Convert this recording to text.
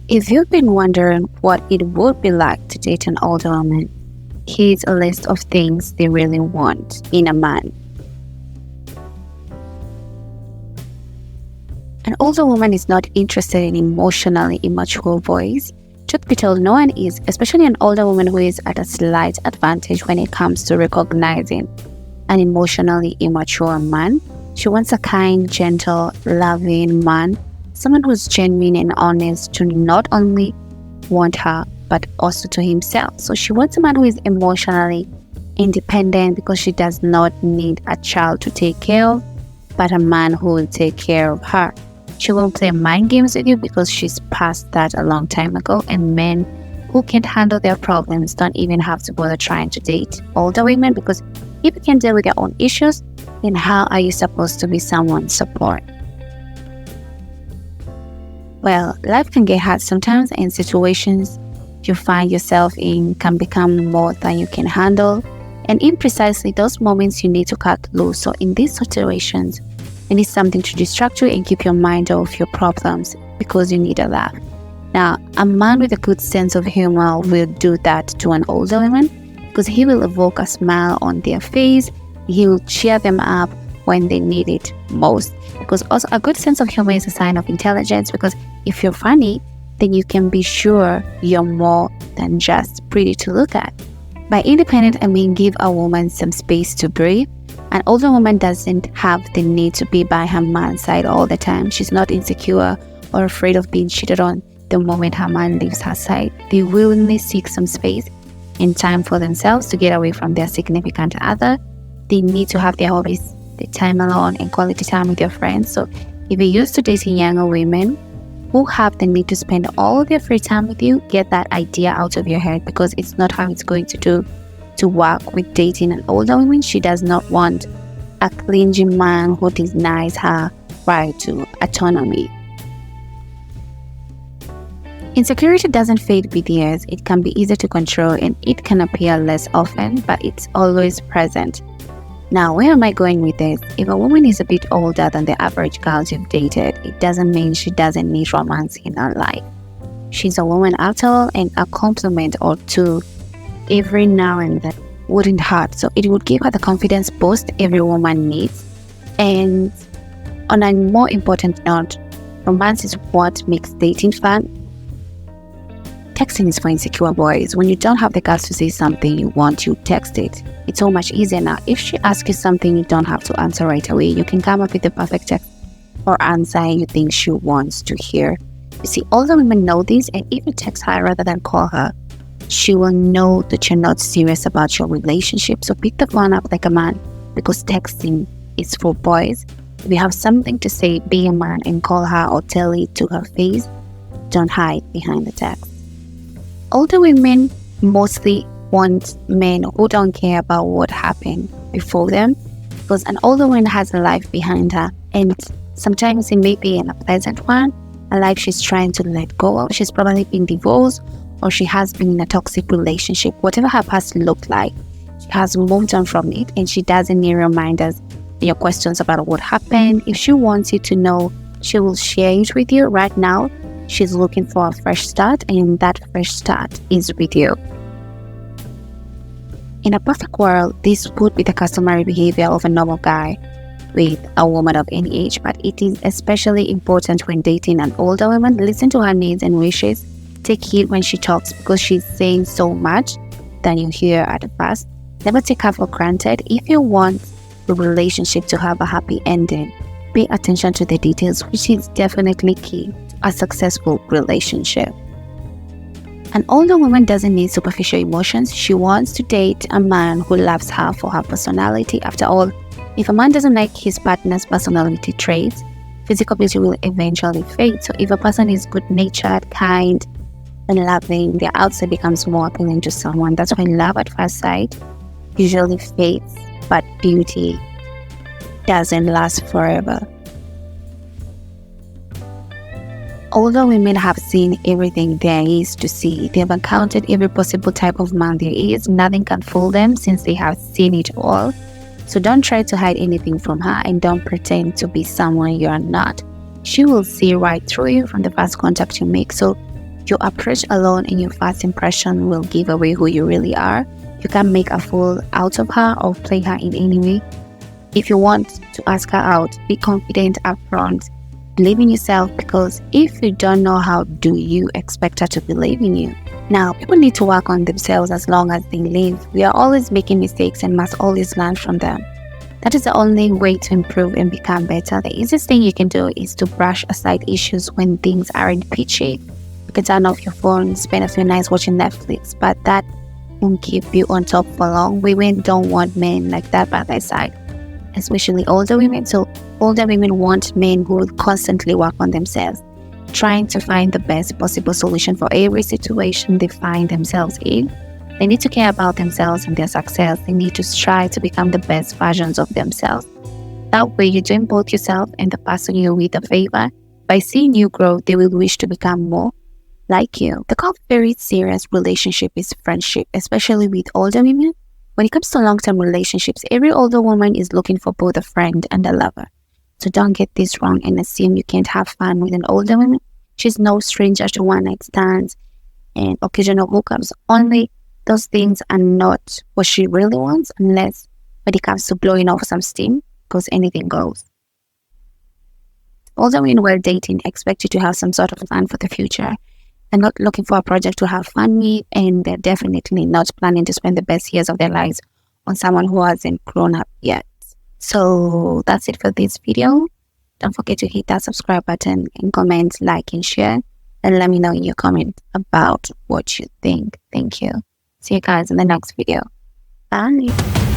If you've been wondering what it would be like to date an older woman, here's a list of things they really want in a man. An older woman is not interested in emotionally immature boys. Truth be told, no one is, especially an older woman who is at a slight advantage when it comes to recognizing an emotionally immature man. She wants a kind, gentle, loving man, someone who's genuine and honest to not only want her, but also to himself. So she wants a man who is emotionally independent because she does not need a child to take care of, but a man who will take care of her. She won't play mind games with you because she's past that a long time ago, and men who can't handle their problems don't even have to bother trying to date older women, because if you can deal with your own issues, then how are you supposed to be someone's support? Well, life can get hard sometimes, and situations you find yourself in can become more than you can handle. And in precisely those moments, you need to cut loose. So in these situations, you need something to distract you and keep your mind off your problems because you need a laugh. Now, a man with a good sense of humor will do that to an older woman because he will evoke a smile on their face. He will cheer them up when they need it most. Because also a good sense of humor is a sign of intelligence, because if you're funny, then you can be sure you're more than just pretty to look at. By independent, I mean give a woman some space to breathe. An older woman doesn't have the need to be by her man's side all the time. She's not insecure or afraid of being cheated on the moment her man leaves her side. They willingly seek some space and time for themselves to get away from their significant other. They need to have their hobbies, the time alone, and quality time with their friends. So if you're used to dating younger women who have the need to spend all their free time with you, get that idea out of your head, because it's not how it's going to work with dating an older woman. She does not want a clingy man who denies her right to autonomy. Insecurity doesn't fade with years. It can be easy to control and it can appear less often, but it's always present. Now, where am I going with this? If a woman is a bit older than the average girls you've dated, it doesn't mean she doesn't need romance in her life. She's a woman after all, and a compliment or two every now and then wouldn't hurt. So it would give her the confidence boost every woman needs. And on a more important note, romance is what makes dating fun. Texting is for insecure boys. When you don't have the guts to say something you want, you text it. It's so much easier now. If she asks you something, you don't have to answer right away. You can come up with the perfect text or answer you think she wants to hear. You see, older women know this, and if you text her rather than call her, she will know that you're not serious about your relationship. So pick the phone up like a man, because texting is for boys. If you have something to say, be a man and call her or tell it to her face. Don't hide behind the text. Older women mostly want men who don't care about what happened before them, because an older woman has a life behind her, and sometimes it may be an unpleasant one, a life she's trying to let go of. She's probably been divorced, or she has been in a toxic relationship. Whatever her past looked like, she has moved on from it, and she doesn't need reminders and your questions about what happened. If she wants you to know, she will share it with you. Right now, she's looking for a fresh start, and that fresh start is with you. In a perfect world, this would be the customary behavior of a normal guy with a woman of any age, but it is especially important when dating an older woman. Listen to her needs and wishes. Take heed when she talks, because she's saying so much than you hear at first. Never take her for granted. If you want the relationship to have a happy ending, pay attention to the details, which is definitely key to a successful relationship. An older woman doesn't need superficial emotions. She wants to date a man who loves her for her personality. After all, if a man doesn't like his partner's personality traits, physical beauty will eventually fade. So if a person is good-natured, kind, and loving, their outside becomes more appealing to someone. That's why love at first sight usually fades, but beauty doesn't last forever. Older women have seen everything there is to see. They have encountered every possible type of man there is. Nothing can fool them since they have seen it all. So don't try to hide anything from her, and don't pretend to be someone you are not. She will see right through you from the first contact you make. So Your approach alone and your first impression will give away who you really are. You can't make a fool out of her or play her in any way. If you want to ask her out, be confident upfront. Believe in yourself, because if you don't know, how do you expect her to believe in you? Now, people need to work on themselves as long as they live. We are always making mistakes and must always learn from them. That is the only way to improve and become better. The easiest thing you can do is to brush aside issues when things aren't peachy. You can turn off your phone, spend a few nights watching Netflix, but that won't keep you on top for long. Women don't want men like that by their side, especially older women. So older women want men who will constantly work on themselves, trying to find the best possible solution for every situation they find themselves in. They need to care about themselves and their success. They need to strive to become the best versions of themselves. That way, you're doing both yourself and the person you're with a favor. By seeing you grow, they will wish to become more like you. The core of very serious relationship is friendship, especially with older women. When it comes to long-term relationships, every older woman is looking for both a friend and a lover. So don't get this wrong and assume you can't have fun with an older woman. She's no stranger to one-night stands and occasional hookups. Only those things are not what she really wants, unless when it comes to blowing off some steam, because anything goes. Older women who are dating expect you to have some sort of plan for the future. They're not looking for a project to have fun with, and they're definitely not planning to spend the best years of their lives on someone who hasn't grown up yet. So that's it for this video. Don't forget to hit that subscribe button and comment, like, and share. And let me know in your comment about what you think. Thank you. See you guys in the next video. Bye.